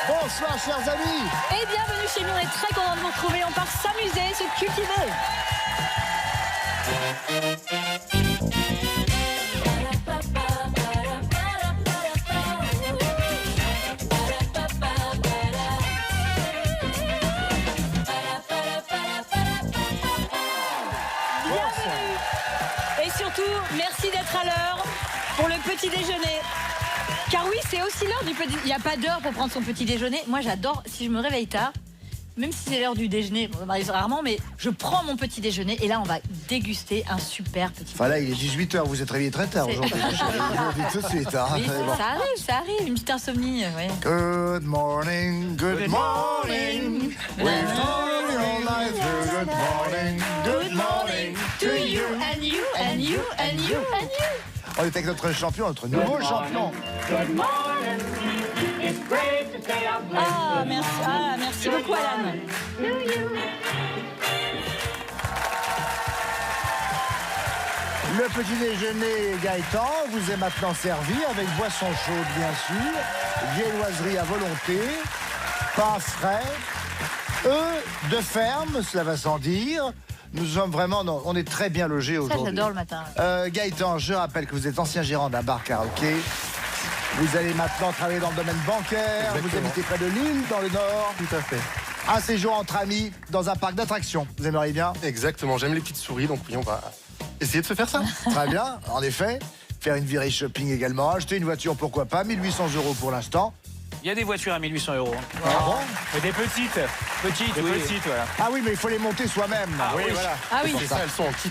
Bonsoir chers amis. Et bienvenue chez nous, on est très contents de vous retrouver. On part s'amuser, se cultiver. Bienvenue. Et surtout, merci d'être à l'heure pour le petit déjeuner. Car oui, c'est aussi l'heure du petit... Il n'y a pas d'heure pour prendre son petit déjeuner. Moi, j'adore, si je me réveille tard, même si c'est l'heure du déjeuner, bon, ça m'arrive rarement, mais je prends mon petit déjeuner et là, on va déguster un super petit Enfin là, il est 18h, vous êtes réveillé très tard aujourd'hui. Je vous le dis tout de suite. Hein. Oui, Bon. ça arrive, une petite insomnie. Ouais. Good morning, good morning. We've told you all night through. Good morning, good morning To you, and you, and you, and you, and you. On est avec notre champion, notre nouveau champion. Ah, merci beaucoup, Alan. Le petit déjeuner Gaëtan vous est maintenant servi avec boisson chaude bien sûr, viennoiserie à volonté, pain frais, œufs de ferme, cela va sans dire. Nous sommes vraiment, on est très bien logés aujourd'hui. Ça, j'adore le matin. Gaëtan, je rappelle que vous êtes ancien gérant d'un bar karaoké. Vous allez maintenant travailler dans le domaine bancaire. Exactement. Vous habitez près de Lille, dans le Nord. Tout à fait. Un séjour entre amis dans un parc d'attractions. Vous aimeriez bien? Exactement, j'aime les petites souris, donc oui, on va essayer de se faire ça. Très bien, en effet. Faire une virée shopping également. Acheter une voiture, pourquoi pas. 1800 € pour l'instant. Il y a des voitures à 1800 €. Ah bon? Mais des petites. Petites, voilà. Ah oui, mais il faut les monter soi-même. Oui, voilà. Ah oui, C'est ça, elles sont en kit.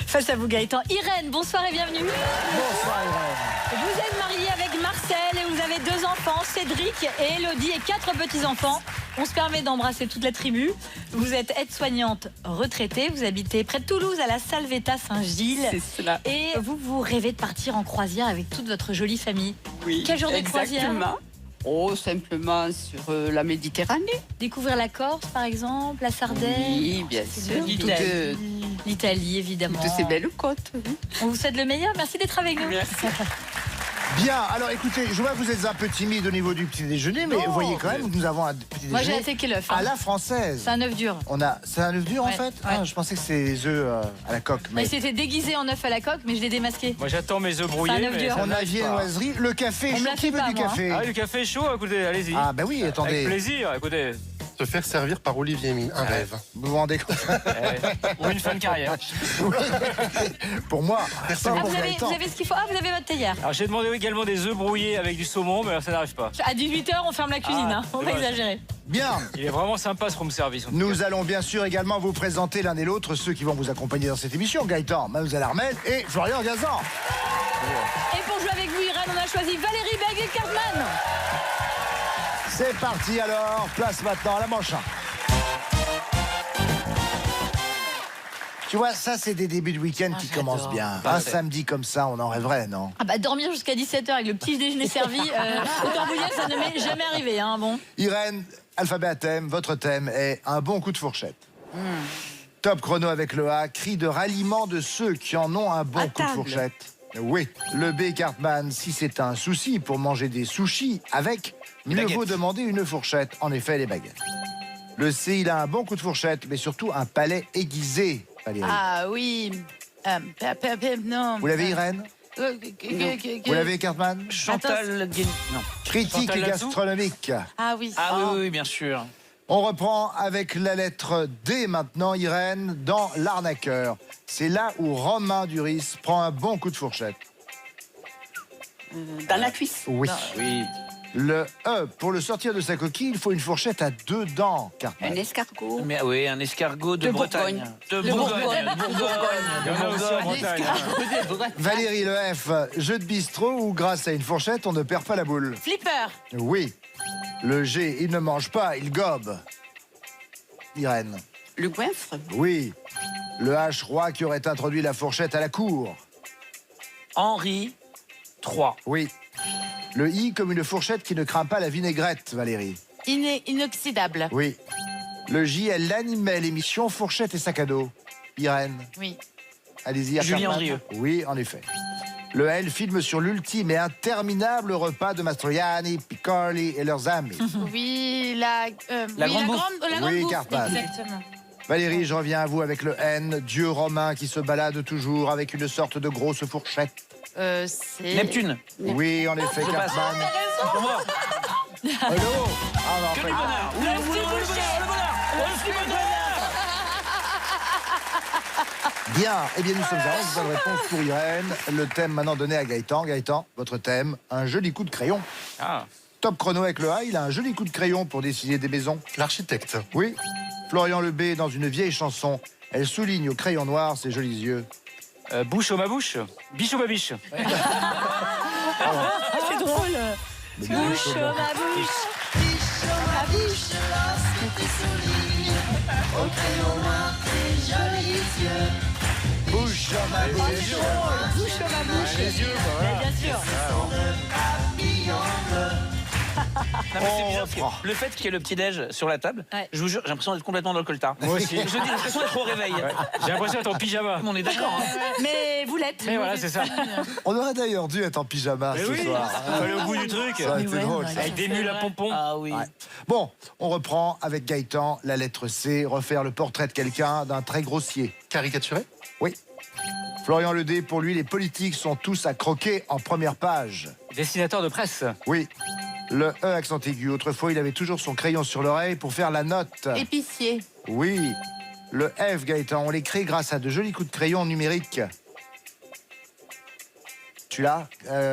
face à vous, Gaëtan. Irène, bonsoir et bienvenue. Bonsoir, Irène. Vous êtes mariée avec Marcel et vous avez 2 enfants, Cédric et Elodie, et 4 petits-enfants. On se permet d'embrasser toute la tribu. Vous êtes aide-soignante retraitée, vous habitez près de Toulouse, à la Salvetat Saint-Gilles. C'est cela. Et vous rêvez de partir en croisière avec toute votre jolie famille. Oui. Quel genre de croisière? Exactement. Oh, simplement sur la Méditerranée. Découvrir la Corse, par exemple, la Sardaigne. Oui, bien C'est sûr. bien. Toutes, L'Italie, évidemment. toutes ces belles côtes. On vous souhaite le meilleur. Merci d'être avec nous. Merci. Bien, alors écoutez, je vois que vous êtes un peu timide au niveau du petit déjeuner, mais Non, vous voyez quand même que nous avons un petit Moi, j'ai déjeuner attaqué l'œuf. à la française. C'est un œuf dur. C'est un œuf dur en Ouais, fait. ouais. Ah, je pensais que c'était des œufs à la coque. Mais Mais c'était déguisé en œuf à la coque, mais je l'ai démasqué. Moi, j'attends mes œufs C'est brouillés. un œuf mais dur. ça on a n'arrive pas. viennoiserie, le café. On me chaud. l'a Qui fait veut pas, du moi. café? Ah oui, le café est chaud, écoutez, allez-y. Ah bah oui, Avec attendez. plaisir, écoutez. Se faire servir par Olivier Mine, un rêve. Vous vous rendez compte? Ou une fin de carrière. Pour moi, pas Ah, pour vous avez Gaëtan. ce qu'il faut. Ah, vous avez votre théière. Alors, j'ai demandé également des œufs brouillés avec du saumon, mais ça n'arrive pas. À 18h, on ferme la cuisine. Ah, Hein. On va dommage. exagérer. Bien. Il est vraiment sympa ce room service. en tout Nous cas. allons bien sûr également vous présenter l'un et l'autre ceux qui vont vous accompagner dans cette émission. Gaëtan, Mademoiselle Armel et Florian Gazan. Et pour jouer avec vous, Irène, on a choisi Valérie Beg et Cartman. C'est parti alors, place maintenant à la manche. Tu vois, ça c'est des débuts de week-end qui j'adore. commencent bien. Un Parfait. samedi comme ça, on en rêverait, non? Ah bah dormir jusqu'à 17h avec le petit déjeuner servi, autant vous dire que ça ne m'est jamais arrivé. Hein, bon. Irène, alphabet à thème, votre thème est un bon coup de fourchette. Top chrono avec le A, cri de ralliement de ceux qui en ont un bon À coup de table. fourchette. Oui, le B Cartman, si c'est un souci pour manger des sushis avec, mieux baguettes. vaut demander une fourchette, en effet les baguettes. Le C, il a un bon coup de fourchette, mais surtout un palais aiguisé, Valérie. Ah oui. Non. Vous l'avez Irène? Vous l'avez Cartman? Chantal Guény. Non. Critique Chantal Latsou gastronomique. Ah oui. Ah oui, oui, bien sûr. On reprend avec la lettre D maintenant, Irène, dans l'arnaqueur. C'est là où Romain Duris prend un bon coup de fourchette. Dans la cuisse. Oui. Oui. Le E, pour le sortir de sa coquille, il faut une fourchette à 2 dents, Un Cartman. escargot. Mais oui, un escargot de De Bretagne. Bourgogne. De Bourgogne. Il y en a aussi en Bretagne. Valérie, le F, jeu de bistrot où grâce à une fourchette, on ne perd pas la boule. Flipper. Oui. Le G, il ne mange pas, il gobe. Irène. Le goinfre. Oui. Le H, roi qui aurait introduit la fourchette à la cour. Henri III. Oui. Le I comme une fourchette qui ne craint pas la vinaigrette, Valérie. Inoxydable. Oui. Le J, elle animait l'émission Fourchette et sac à dos. Irène, Oui. allez-y. Julien Cartman. Andrieux. Oui, en effet. Le L filme sur l'ultime et interminable repas de Mastroianni, Piccoli et leurs amis. Oui, La grande bouffe. Oui, Carpane. Exactement. Valérie, je reviens à vous avec le N, dieu romain qui se balade toujours avec une sorte de grosse fourchette. c'est... Neptune. Oui, en effet, Carpane. Pour moi. Hello. Ah, non, en Que fait, du bonheur. Le bonheur, le bonheur. Le bonheur. bien. Eh bien, nous sommes à 11 bonnes réponses pour Irène. Le thème maintenant donné à Gaëtan. Gaëtan, votre thème, un joli coup de crayon. Ah. Top chrono avec le A, il a un joli coup de crayon pour dessiner des maisons. L'architecte. Oui. Florian Lebé, dans une vieille chanson, elle souligne au crayon noir ses jolis yeux. Bouche au ma bouche. Biche au ma biche. C'est drôle. Bouche, ma bouche. Ma bouche. Bouche à ma bouche. Bouche, ma bouche. Les yeux, quoi, voilà. Bien sûr. Non, mais c'est bizarre, parce reprend. que le fait qu'il y ait le petit-déj sur la table, Ouais. je vous jure, j'ai l'impression d'être complètement dans le coltard. Moi aussi. Je dis, j'ai l'impression d'être au réveil. J'ai l'impression d'être en pyjama. On est d'accord. Hein. Mais vous l'êtes. Mais voilà, c'est ça. On aurait d'ailleurs dû être en pyjama Mais ce oui. soir. Faut aller au bout du truc. Ça aurait été drôle, ça. Avec des mules à pompons. Ah oui. Ouais. Bon, on reprend avec Gaëtan, la lettre C, refaire le portrait de quelqu'un d'un très grossier. Caricaturé. Oui. Florian Ledé, pour lui, les politiques sont tous à croquer en première page. Dessinateur de presse. Oui. Le E accent aigu. Autrefois, il avait toujours son crayon sur l'oreille pour faire la note. Épicier. Oui. Le F, Gaëtan, on l'écrit grâce à de jolis coups de crayon numériques. Tu l'as,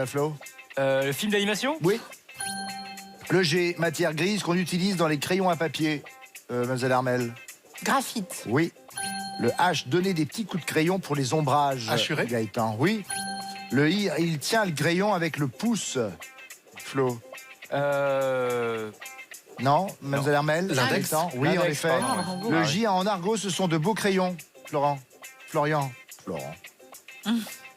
Flo? Le film d'animation. Oui. Le G, matière grise qu'on utilise dans les crayons à papier. Mademoiselle Armel? Graphite. Oui. Le H, donner des petits coups de crayon pour les ombrages. Hachuré. Gaëtan, oui. Le I, il tient le crayon avec le pouce. Flo? Non, Mademoiselle Hermel? L'index. Gaëtan? Oui, en L'index, effet. pardon. Le J, en argot, ce sont de beaux crayons. Florent? Florian? Florent?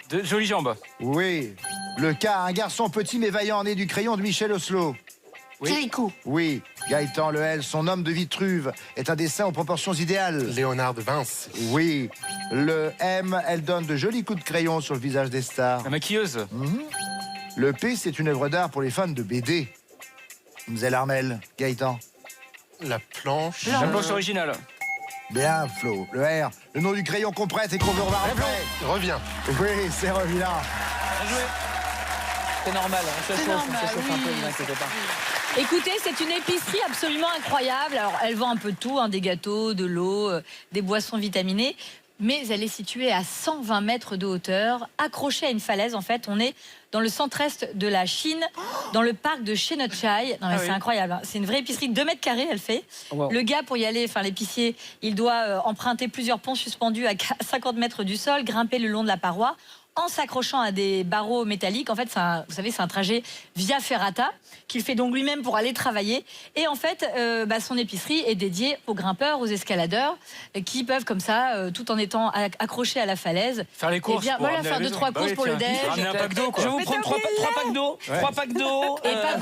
De jolies jambes. Oui. Le K, un garçon petit mais vaillant, né du crayon de Michel Oslo. Oui. Kirikou. Oui. Gaëtan, le L, son homme de Vitruve, est un dessin aux proportions idéales. Léonard de Vinci. Oui. Le M, elle donne de jolis coups de crayon sur le visage des stars. La maquilleuse. Le P, c'est une œuvre d'art pour les fans de BD. Mademoiselle Armel, Gaëtan. La planche. La planche originale. Bien, Flo. Le R, le nom du crayon qu'on prête et qu'on veut revoir après. Revient. Oui, c'est reviens. Bien joué. C'est normal, on se chauffe, normal, un peu, oui. ne vous inquiétez pas. Écoutez, c'est une épicerie absolument incroyable. Alors, elle vend un peu de tout, hein, des gâteaux, de l'eau, des boissons vitaminées. Mais elle est située à 120 mètres de hauteur, accrochée à une falaise. En fait, on est dans le centre-est de la Chine, dans le parc de Chenochai. Non, mais c'est incroyable. Hein. C'est une vraie épicerie de 2 mètres carrés, elle fait. Wow. Le gars, pour y aller, enfin l'épicier, il doit emprunter plusieurs ponts suspendus à 50 mètres du sol, grimper le long de la paroi, en s'accrochant à des barreaux métalliques. En fait, vous savez, c'est un trajet via ferrata qu'il fait donc lui-même pour aller travailler. Et en fait, son épicerie est dédiée aux grimpeurs, aux escaladeurs, qui peuvent comme ça, tout en étant accrochés à la falaise, Faire les courses. eh bien, pour voilà, ramener à faire la 2-3 maison. courses pour le tiens. déj. Ramener un pack d'eau, Je quoi. vais vous prendre 3 packs d'eau. 3 packs d'eau. Et pas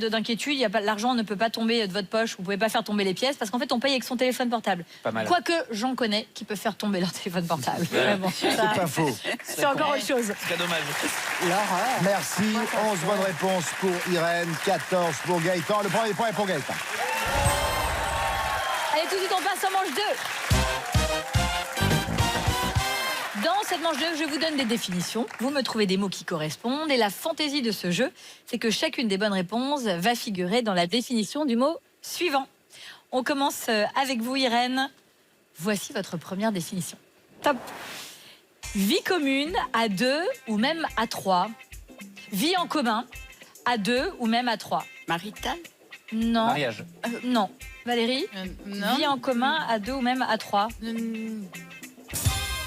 d'inquiétude, l'argent ne peut pas tomber de votre poche, vous pouvez pas faire tomber les pièces, parce qu'en fait, on paye avec son téléphone portable. Pas mal. Quoique, j'en connais qui peuvent faire tomber leur téléphone portable. Mais bon, C'est pas faux. c'est encore autre chose. C'est dommage. Merci. 11 bonnes réponses pour Irène, 14 pour Gaëtan. Le premier point est pour Gaëtan. Allez, tout de suite, on passe en manche 2. Dans cette manche 2, je vous donne des définitions. Vous me trouvez des mots qui correspondent. Et la fantaisie de ce jeu, c'est que chacune des bonnes réponses va figurer dans la définition du mot suivant. On commence avec vous, Irène. Voici votre première définition. Top. Vie commune à 2 ou même à 3. Vie en commun à 2 ou même à 3. Marital. Non. Mariage. Non. Valérie? Non. Vie en commun à 2 ou même à 3.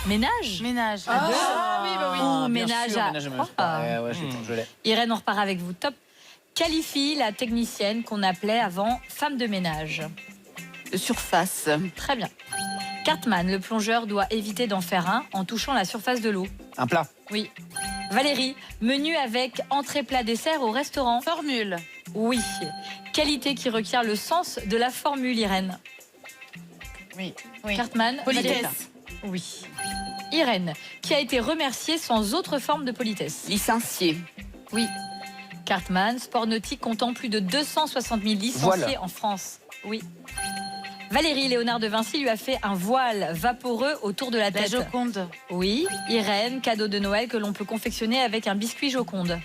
Ménage? Ménage. À deux. Oui, bah oui. Ou bien ménage sûr, à ménage. 3. Ouais, je l'ai. Irène, on repart avec vous. Top. Qualifie la technicienne qu'on appelait avant femme de ménage. Surface. Très bien. Cartman, le plongeur, doit éviter d'en faire un en touchant la surface de l'eau. Un plat. Oui. Valérie, menu avec entrée, plat, dessert au restaurant. Formule. Oui. Qualité qui requiert le sens de la formule, Irène. Oui. Cartman. Valérie. Politesse. Oui. Irène, qui a été remerciée sans autre forme de politesse. Licencié. Oui. Cartman, sport nautique comptant plus de 260 000 licenciés en France. Oui. Valérie Léonard de Vinci lui a fait un voile vaporeux autour de la tête. La Joconde. Oui. Irène, cadeau de Noël que l'on peut confectionner avec un biscuit Joconde.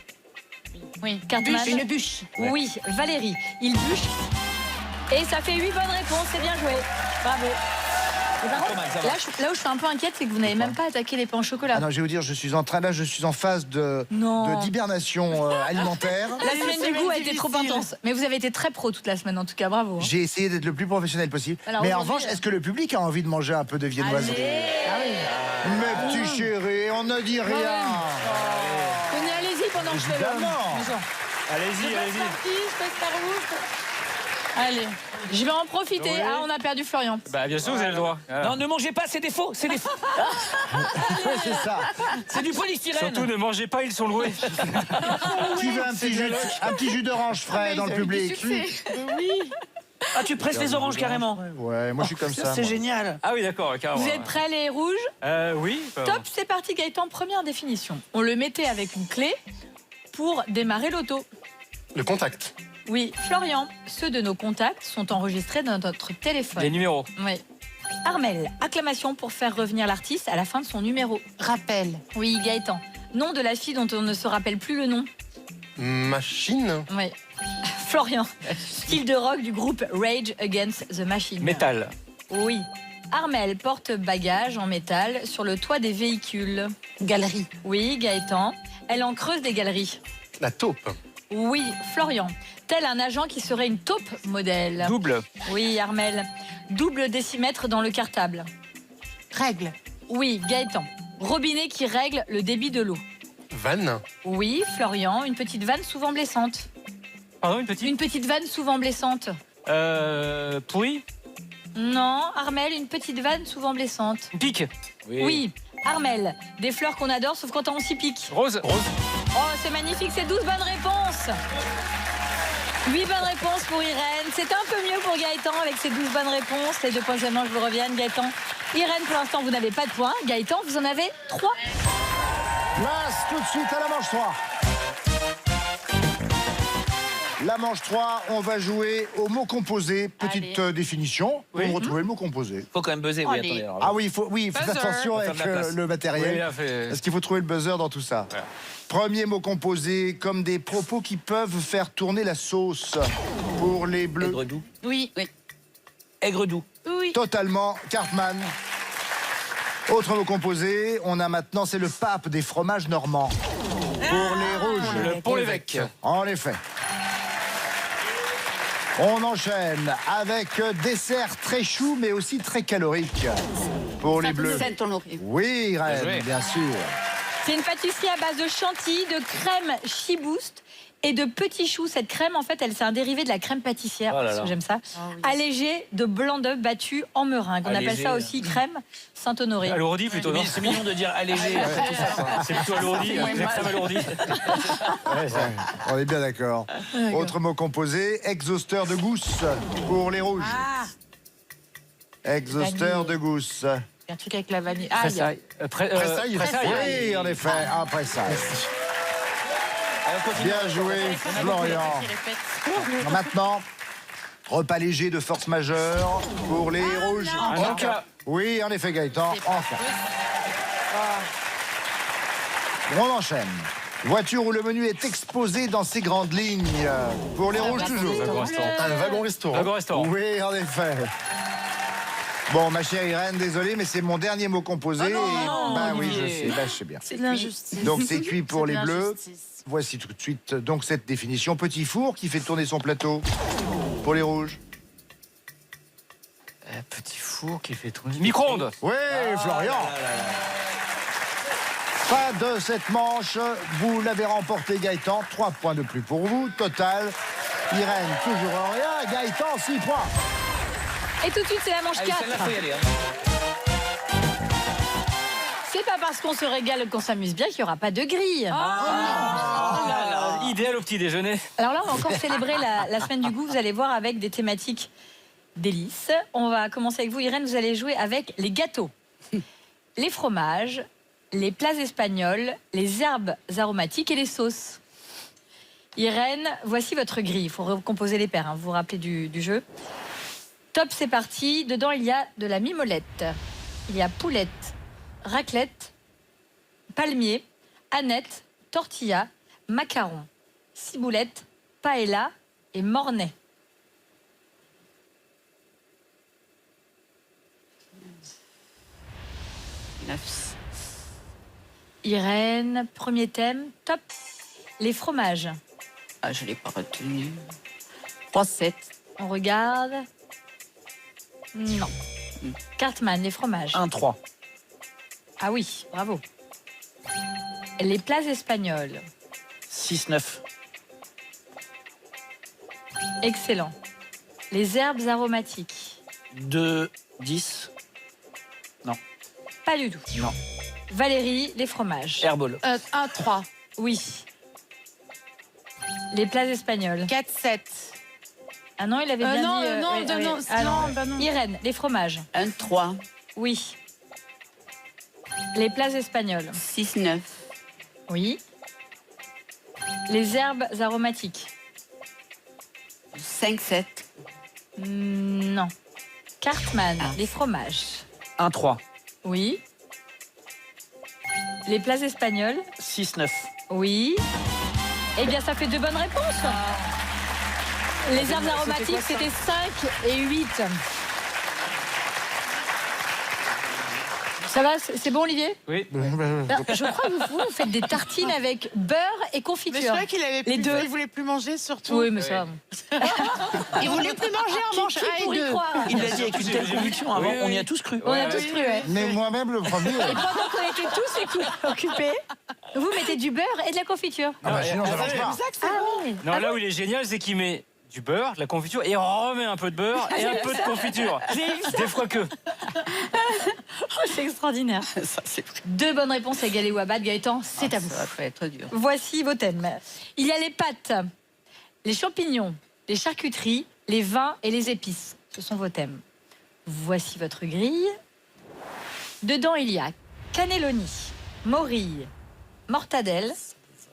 Oui. Cartman. Une bûche. Oui. Valérie, il bûche. Et ça fait 8 bonnes réponses, c'est bien joué. Bravo. Et par contre, là où je suis un peu inquiète, c'est que vous n'avez même pas attaqué les pains au chocolat. Ah non, je vais vous dire, je suis en phase d'hibernation alimentaire. La semaine du goût a été trop intense. Mais vous avez été très pro toute la semaine, en tout cas, bravo. J'ai essayé d'être le plus professionnel possible. Alors, mais en aujourd'hui, revanche, est-ce que le public a envie de manger un peu de viennoiserie? Ah oui. Mes petits chéris, on ne dit rien. Venez, allez-y pendant que je fais le... Évidemment. Allez-y, allez-y. Je fais ça rouge. Allez, je vais en profiter. Oui. Ah, on a perdu Florian. Bah, bien sûr, vous avez le droit. Voilà. Non, ne mangez pas, c'est des faux. C'est des faux. C'est ça. C'est du polystyrène. Surtout, ne mangez pas, ils sont loués. Qui veut un petit jus d'orange frais dans le public? Ah, tu presses les oranges carrément. Ouais, moi je suis comme ça. C'est moi. génial. Ah oui, d'accord, carrément. Vous êtes prêts, les rouges? Oui. Top, c'est parti, Gaëtan. Première définition. On le mettait avec une clé pour démarrer l'auto. Le contact. Oui, Florian, ceux de nos contacts sont enregistrés dans notre téléphone. Les numéros. Oui. Armel, acclamation pour faire revenir l'artiste à la fin de son numéro. Rappel. Oui, Gaëtan, nom de la fille dont on ne se rappelle plus le nom. Machine. Oui. Florian, style de rock du groupe Rage Against the Machine. Métal. Oui. Armel, porte-bagages en métal sur le toit des véhicules. Galerie. Oui, Gaëtan, elle en creuse des galeries. La taupe. Oui, Florian, tel un agent qui serait une taupe modèle. Double. Oui, Armel, double décimètre dans le cartable. Règle. Oui, Gaëtan, robinet qui règle le débit de l'eau. Vanne. Oui, Florian, une petite vanne souvent blessante. Pardon, une petite. Une petite vanne souvent blessante. Pourri. Non, Armel, une petite vanne souvent blessante. Une pique. Oui, Armel, des fleurs qu'on adore sauf quand on s'y pique. Rose. Rose. Oh, c'est magnifique, c'est 12 bonnes réponses. 8 bonnes réponses pour Irène. C'est un peu mieux pour Gaëtan avec ses 12 bonnes réponses. Les 2 points seulement, je vous revienne, Gaëtan. Irène, pour l'instant, vous n'avez pas de points. Gaëtan, vous en avez 3. Place tout de suite à la manche 3. La manche 3, on va jouer au mot composé. Petite définition. Oui. Pour retrouver le mot composé. Faut quand même buzzer, oui, Allez. attendez. alors. Ah oui, il faut faire Buzzer. attention Faut faire avec de la place. le matériel. Oui, là, fait- Parce qu'il faut trouver le buzzer dans tout ça. Ouais. Premier mot composé, comme des propos qui peuvent faire tourner la sauce. Pour les bleus, Aigre doux. Oui. Aigre doux. Oui. totalement. Cartman. Autre mot composé, on a maintenant, c'est le pape des fromages normands. Pour les rouges. Le Pont-l'Évêque. En effet. On enchaîne avec dessert très chou, mais aussi très calorique. Pour les bleus. Saint-Honoré. Oui, Irène, joué. bien sûr. C'est une pâtisserie à base de chantilly, de crème Chiboost et de petits choux. Cette crème, en fait, c'est un dérivé de la crème pâtissière, Oh là parce là. que j'aime ça. Allégée de blanc d'œuf battu en meringue. On appelle Allégé, ça aussi crème Saint-Honoré. Alourdi plutôt, non? C'est mignon de dire allégé après tout ça. C'est plutôt alourdi. moins La mal. crème alourdie. On est bien d'accord. Autre mot composé, exhausteur de gousse. Pour les rouges. Ah. Exhausteur de gousse. Un truc avec la vanille. Ah, il y a- Pressailles. Pressailles. Oui, en effet, après ça. Bien joué, Florian. qui répète. Maintenant, repas léger de force majeure pour les rouges. Un encas. Oui, en effet, Gaëtan, enfin. On enchaîne. Voiture où le menu est exposé dans ses grandes lignes. Pour les rouges, toujours. Wagon restaurant. Un wagon restaurant. Wagon restaurant. Oui, en effet. Bon, ma chère Irène, désolé, mais c'est mon dernier mot composé. non, bah oui, je Olivier. sais, je sais bien. C'est de l'injustice. Donc c'est cuit pour C'est les de bleus. l'injustice. Voici tout de suite donc cette définition. Petit four qui fait tourner son plateau. Pour les rouges. Petit four qui fait tourner. Micro-ondes. Oui, Florian. Pas de cette manche. Vous l'avez remporté, Gaëtan. 3 points de plus pour vous. Total. Irène, toujours en rien. Gaëtan, 6 points. Et tout de suite, c'est la manche Allez, 4. celle-là, faut y aller. Hein. C'est pas parce qu'on se régale qu'on s'amuse bien qu'il n'y aura pas de grille. Idéal au petit déjeuner. Alors là, on va encore célébrer la semaine du goût. Vous allez voir avec des thématiques délices. On va commencer avec vous, Irène. Vous allez jouer avec les gâteaux. les fromages, les plats espagnols, les herbes aromatiques et les sauces. Irène, voici votre grille. Il faut recomposer les paires, hein. Vous vous rappelez du jeu. Top, c'est parti. Dedans, il y a de la mimolette. Il y a poulette, raclette, palmier, aneth, tortilla, macaron, ciboulette, paella et mornay. Irène, premier thème, top. Les fromages. Ah, je ne l'ai pas retenu. 3-7. On regarde. Non. Cartman, les fromages. 1-3. Ah oui, bravo. Les plats espagnols. 6-9. Excellent. Les herbes aromatiques. 2-10. Pas du tout. Non. Valérie, les fromages. Airball. 1-3. Oui. Les plats espagnols. 4-7. Ah non, il avait bien non, dit... non, oui, oui. non, Ah non, bah non. Irène, les fromages. 1-3. Oui. Les plats espagnols. 6-9. Oui. Les herbes aromatiques. 5-7. Non. Cartman, Ah. les fromages. 1-3. Oui. Les plats espagnols. 6-9. Oui. Eh bien, ça fait 2 bonnes réponses. Les herbes aromatiques, c'était 5 et 8. Ça va, c'est bon, Olivier? Oui. Je crois que vous faites des tartines avec beurre et Mais je confiture. crois qu'il avait Les plus, deux. il voulait plus manger surtout. Oui, mais ça... Il voulait plus manger en manche 1 et Pour y 2. croire. Il l'a dit avec une telle conviction avant, Oui, oui. on y a tous cru. On a tous cru, ouais. Mais moi-même, le premier. Et pendant qu'on était tous occupés, vous mettez du beurre et de la confiture. Ah bah, sinon, ça marche pas. Ah oui. Non, là où il est génial, c'est qu'il met du beurre, de la confiture, et il remet un peu de beurre et un peu de confiture. Des fois que. Oh, c'est extraordinaire. Ça, c'est vrai. 2 bonnes réponses à égaler ou à battre. Gaëtan, c'est à vous. Ça va être dur. Voici vos thèmes. Il y a les pâtes, les champignons, les charcuteries, les vins et les épices. Ce sont vos thèmes. Voici votre grille. Dedans, il y a cannelloni, morille, mortadelle,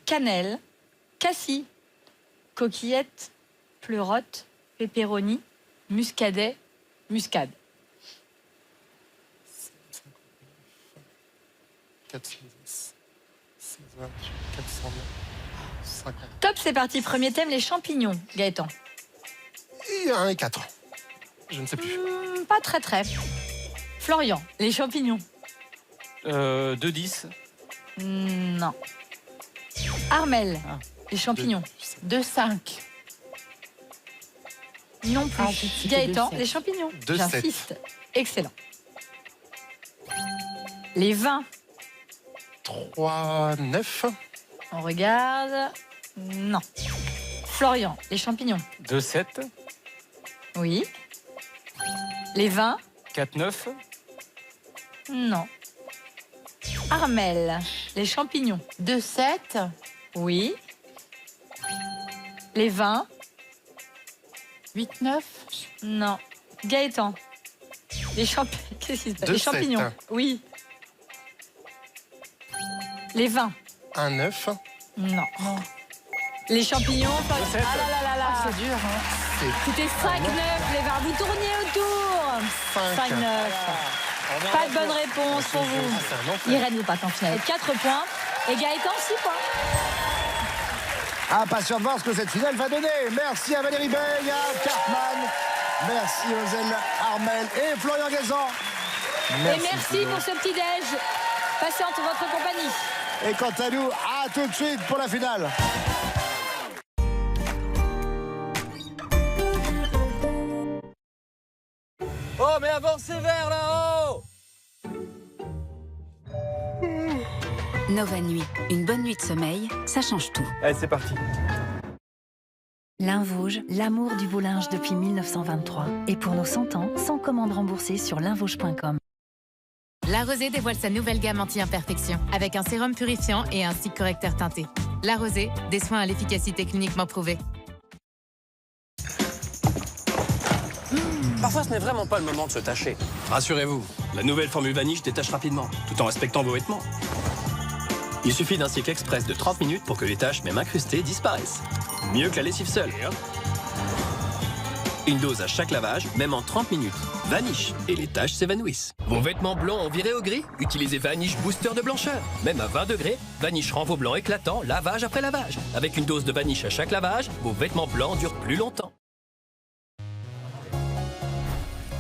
cannelle, cassis, coquillettes, pleurotes, pepperoni, muscadet, muscade. 410, 409, 50. Top, c'est parti. Premier thème, les champignons. Gaëtan. Et 1 et 4. Je ne sais plus. Pas très très. Florian, les champignons. 2-10. Non. Armel, les champignons. 2-5. Non plus. Ah, c'était Gaëtan, 2-7. les champignons. 2-7. J'insiste. Excellent. Les vins. 3, 9. On regarde. Non. Florian, les champignons. 2-7. Oui. Les vins. 4-9. Non. Armel, les champignons. 2-7. Oui. Les vins. 8-9. Non. Gaëtan. Qu'est-ce qui se passe? Les 2-7. champignons. Oui. Les vins. 1, 9. Non. Les champignons. Ah là là là là. C'est dur, hein. C'était 5-9, les vins. Vous tourniez autour. 5-9. Pas de bonne réponse pour vous. Irène, vous partez en finale. 4 points. Et Gaëtan, 6 points. Impatient de voir ce que cette finale va donner. Merci à Valérie Bey, à Cartman. Merci Ozel Armel et Florian Gazan. Et merci pour ce petit-déj. Passez en votre compagnie. Et quant à nous, à tout de suite pour la finale. Oh, mais avancez vers là-haut! Nova Nuit, une bonne nuit de sommeil, ça change tout. Allez, c'est parti. Linvauge, l'amour du beau linge depuis 1923. Et pour nos 100 ans, sans commande remboursée sur linvauge.com. La Rosée dévoile sa nouvelle gamme anti-imperfection avec un sérum purifiant et un stick correcteur teinté. La Rosée, des soins à l'efficacité cliniquement prouvée. Parfois, ce n'est vraiment pas le moment de se tâcher. Rassurez-vous, La nouvelle formule Vanish détache rapidement, tout en respectant vos vêtements. Il suffit d'un cycle express de 30 minutes pour que les taches, même incrustées, disparaissent. Mieux que la lessive seule. Une dose à chaque lavage, même en 30 minutes. Vanish, et les taches s'évanouissent. Vos vêtements blancs ont viré au gris? Utilisez Vanish Booster de blancheur. Même à 20 degrés, Vanish rend vos blancs éclatants lavage après lavage. Avec une dose de Vanish à chaque lavage, vos vêtements blancs durent plus longtemps.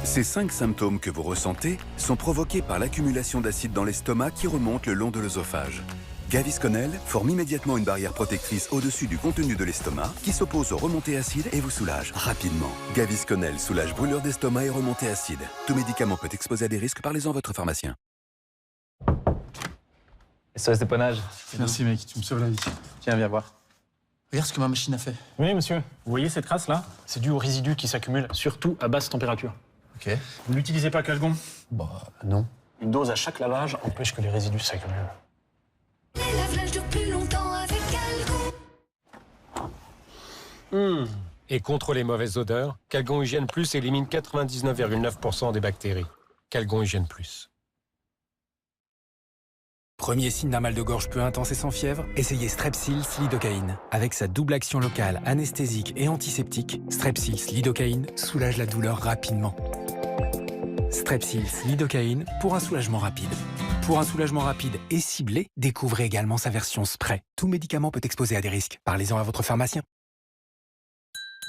Ces 5 symptômes que vous ressentez sont provoqués par l'accumulation d'acide dans l'estomac qui remonte le long de l'œsophage. Gavisconel forme immédiatement une barrière protectrice au-dessus du contenu de l'estomac qui s'oppose aux remontées acides et vous soulage rapidement. Gavisconel soulage brûlure d'estomac et remontées acides. Tout médicament peut exposer à des risques, parlez-en à votre pharmacien. SOS dépannage. Merci mec, tu me sauves la vie. Tiens, viens voir. Regarde ce que ma machine a fait. Oui, monsieur. Vous voyez cette crasse-là? C'est dû aux résidus qui s'accumulent, surtout à basse température. Ok. Vous n'utilisez pas Calgon? Bah, non. Une dose à chaque lavage empêche que les résidus s'accumulent. Les lave-linges durent plus longtemps avec Calgon. Et contre les mauvaises odeurs, Calgon Hygiène Plus élimine 99,9% des bactéries. Calgon Hygiène Plus. Premier signe d'un mal de gorge peu intense et sans fièvre, essayez Strepsils Lidocaïne. Avec sa double action locale, anesthésique et antiseptique, Strepsils Lidocaïne soulage la douleur rapidement. Strepsils Lidocaïne pour un soulagement rapide. Pour un soulagement rapide et ciblé, découvrez également sa version spray. Tout médicament peut exposer à des risques. Parlez-en à votre pharmacien.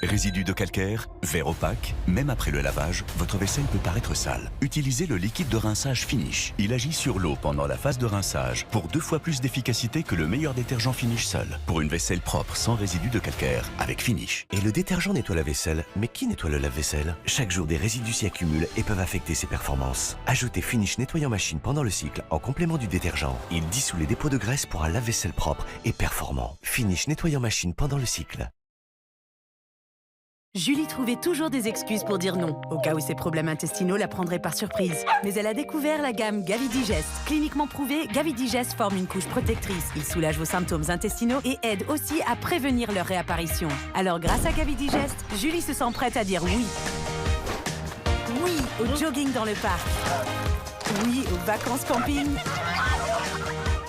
Résidus de calcaire, verre opaque, même après le lavage, votre vaisselle peut paraître sale. Utilisez le liquide de rinçage Finish. Il agit sur l'eau pendant la phase de rinçage pour 2 fois plus d'efficacité que le meilleur détergent Finish seul. Pour une vaisselle propre sans résidus de calcaire, avec Finish. Et le détergent nettoie la vaisselle, mais qui nettoie le lave-vaisselle? Chaque jour, des résidus s'y accumulent et peuvent affecter ses performances. Ajoutez Finish nettoyant machine pendant le cycle en complément du détergent. Il dissout les dépôts de graisse pour un lave-vaisselle propre et performant. Finish nettoyant machine pendant le cycle. Julie trouvait toujours des excuses pour dire non, au cas où ses problèmes intestinaux la prendraient par surprise. Mais elle a découvert la gamme Gavidigest. Cliniquement prouvé, Gavidigest forme une couche protectrice. Il soulage vos symptômes intestinaux et aide aussi à prévenir leur réapparition. Alors grâce à Gavidigest, Julie se sent prête à dire oui. Oui au jogging dans le parc. Oui aux vacances camping.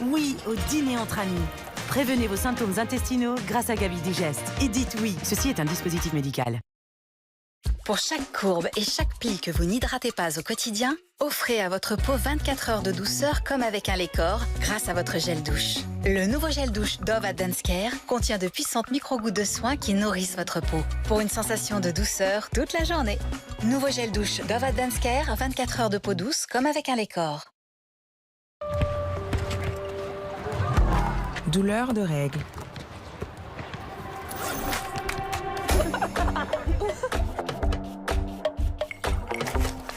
Oui au dîner entre amis. Prévenez vos symptômes intestinaux grâce à Gavidigest. Et dites oui, ceci est un dispositif médical. Pour chaque courbe et chaque pli que vous n'hydratez pas au quotidien, offrez à votre peau 24 heures de douceur comme avec un Lécor grâce à votre gel douche. Le nouveau gel douche Dove Advanced Care contient de puissantes micro-gouttes de soins qui nourrissent votre peau pour une sensation de douceur toute la journée. Nouveau gel douche Dove Advanced Care, 24 heures de peau douce comme avec un Lécor. Douleur de règles.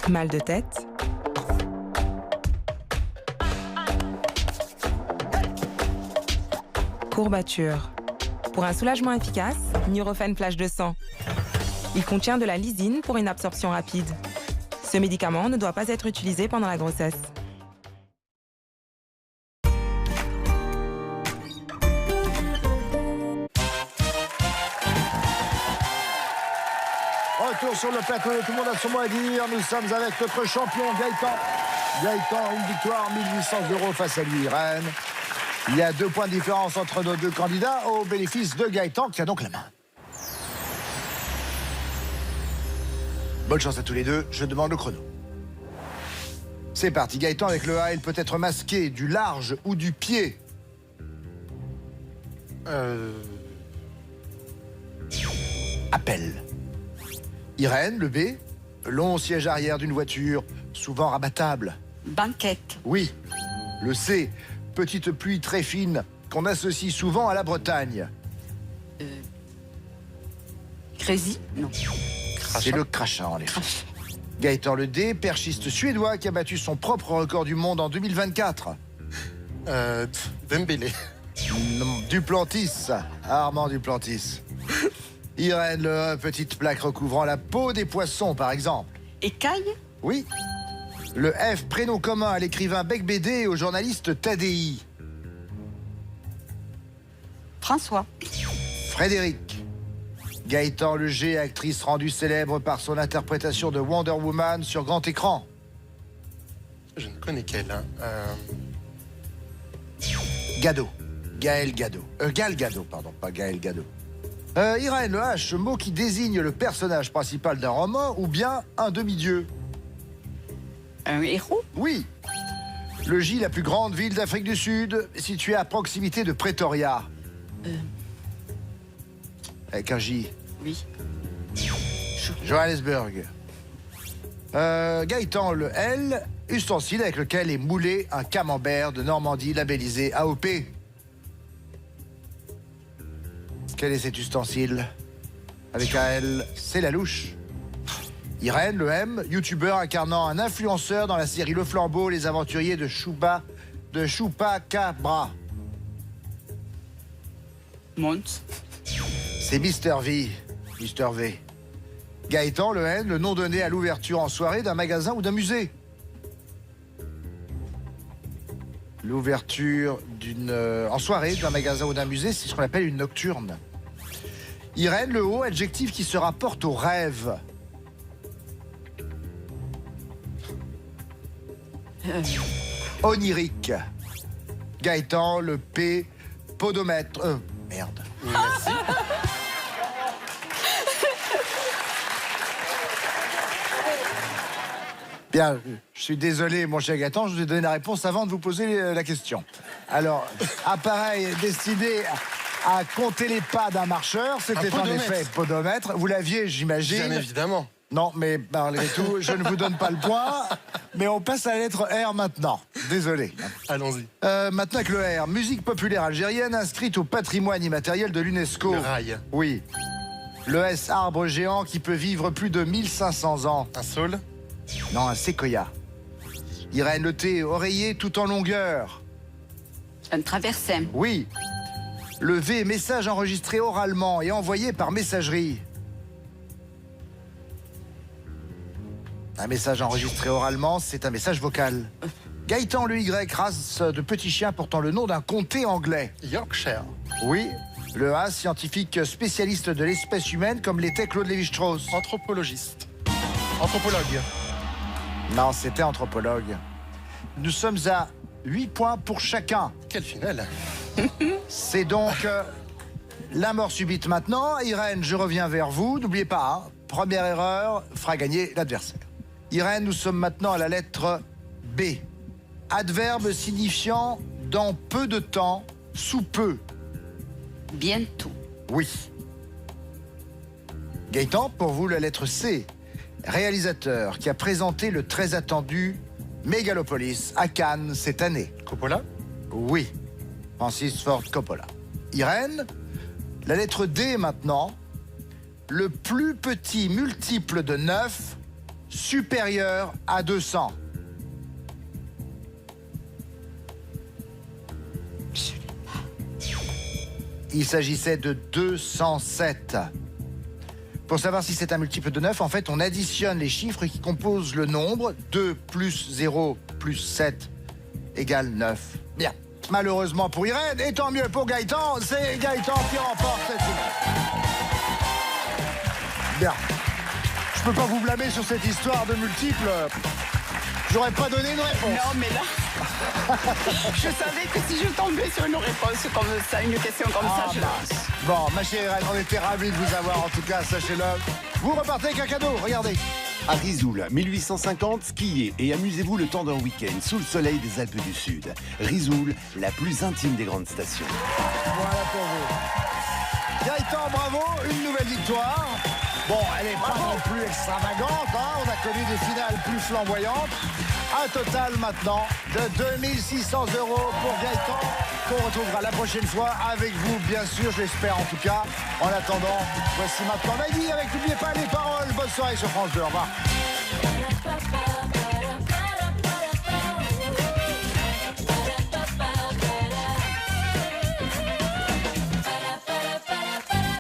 Mal de tête. Courbature. Pour un soulagement efficace, Nurofen Flash 200. Il contient de la lysine pour une absorption rapide. Ce médicament ne doit pas être utilisé pendant la grossesse. Retour sur le plateau, tout le monde a son mot à dire. Nous sommes avec notre champion Gaëtan. Gaëtan, une victoire, 1800 € face à lui, Irène. Il y a 2 points de différence entre nos 2 candidats au bénéfice de Gaëtan qui a donc la main. Bonne chance à tous les deux, je demande le chrono. C'est parti, Gaëtan avec le A, il peut être masqué du large ou du pied. Appel. Irène, le B, long siège arrière d'une voiture, souvent rabattable. Banquette. Oui. Le C, petite pluie très fine qu'on associe souvent à la Bretagne. Crazy? Non. C'est le crachat, en effet. Gaëtan, le D, perchiste suédois qui a battu son propre record du monde en 2024. Dembélé. Non, Duplantis. Armand Duplantis. Irène, le E, petite plaque recouvrant la peau des poissons, par exemple. Écaille? Oui. Le F, prénom commun à l'écrivain Bec BD et au journaliste Tadei. François. Frédéric. Gaëtan, le G, actrice rendue célèbre par son interprétation de Wonder Woman sur grand écran. Je ne connais qu'elle. Hein. Gado. Gaël Gado. Gal Gado, pardon, pas Gaël Gado. Irène, le H, mot qui désigne le personnage principal d'un roman ou bien un demi-dieu. Un héros? Oui. Le J, la plus grande ville d'Afrique du Sud, située à proximité de Pretoria. Avec un J. Oui. Johannesburg. Gaëtan, le L, ustensile avec lequel est moulé un camembert de Normandie labellisé AOP. Quel est cet ustensile? Avec un L, c'est la louche. Irène, le M, youtubeur incarnant un influenceur dans la série Le Flambeau, les aventuriers de Chupacabra. Monte. C'est Mister V. Mister V. Gaëtan, le N, le nom donné à l'ouverture en soirée d'un magasin ou d'un musée. L'ouverture en soirée d'un magasin ou d'un musée, c'est ce qu'on appelle une nocturne. Irène, le O, adjectif qui se rapporte au rêve. Onirique. Gaëtan, le P, podomètre. Merde. Merci. Bien, je suis désolé, mon cher Gaëtan, je vous ai donné la réponse avant de vous poser la question. Alors, appareil destiné à compter les pas d'un marcheur, c'était en effet podomètre. Vous l'aviez, j'imagine. Bien évidemment. Non, mais malgré tout, je ne vous donne pas le point. Mais on passe à la lettre R maintenant. Désolé. Allons-y. Maintenant avec le R, musique populaire algérienne inscrite au patrimoine immatériel de l'UNESCO. Le rail. Oui. Le S, arbre géant qui peut vivre plus de 1500 ans. Un saule. Non, un séquoia. Irène, le T, oreiller tout en longueur. Un traversin. Oui. Le V, message enregistré oralement et envoyé par messagerie. Un message enregistré oralement, c'est un message vocal. Gaëtan, le Y, race de petit chien portant le nom d'un comté anglais. Yorkshire. Oui. Le A, scientifique spécialiste de l'espèce humaine comme l'était Claude Lévi-Strauss. Anthropologiste. Anthropologue. Non, c'était anthropologue. Nous sommes à 8 points pour chacun. Quelle finale. C'est donc la mort subite maintenant. Irène, je reviens vers vous. N'oubliez pas, hein, première erreur fera gagner l'adversaire. Irène, nous sommes maintenant à la lettre B. Adverbe signifiant dans peu de temps, sous peu. Bientôt. Oui. Gaëtan, pour vous, la lettre C. Réalisateur qui a présenté le très attendu Megalopolis à Cannes cette année. Coppola? Oui. Francis Ford Coppola. Irène, la lettre D maintenant. Le plus petit multiple de 9 supérieur à 200. Il s'agissait de 207. Pour savoir si c'est un multiple de 9, en fait, on additionne les chiffres qui composent le nombre. 2 plus 0 plus 7 égale 9. Bien. Malheureusement pour Irène, et tant mieux pour Gaëtan, c'est Gaëtan qui remporte cette finale. Bien. Je peux pas vous blâmer sur cette histoire de multiples. J'aurais pas donné une réponse. Non, mais là, je savais que si je tombais sur une réponse comme ça, une question comme ça, je... Bon, ma chère Irène, on était ravis de vous avoir, en tout cas, sachez-le. Vous repartez avec un cadeau, regardez. À Risoul, 1850, skiez et amusez-vous le temps d'un week-end sous le soleil des Alpes du Sud. Risoul, la plus intime des grandes stations. Voilà pour vous. Gaëtan, bravo, une nouvelle victoire. Bon, elle n'est pas non plus extravagante, hein. On a connu des finales plus flamboyantes. Un total maintenant de 2600 € pour Gaëtan, qu'on retrouvera la prochaine fois avec vous, bien sûr, je l'espère en tout cas. En attendant, voici maintenant Maggie avec, n'oubliez pas les paroles. Bonne soirée sur France 2, au revoir.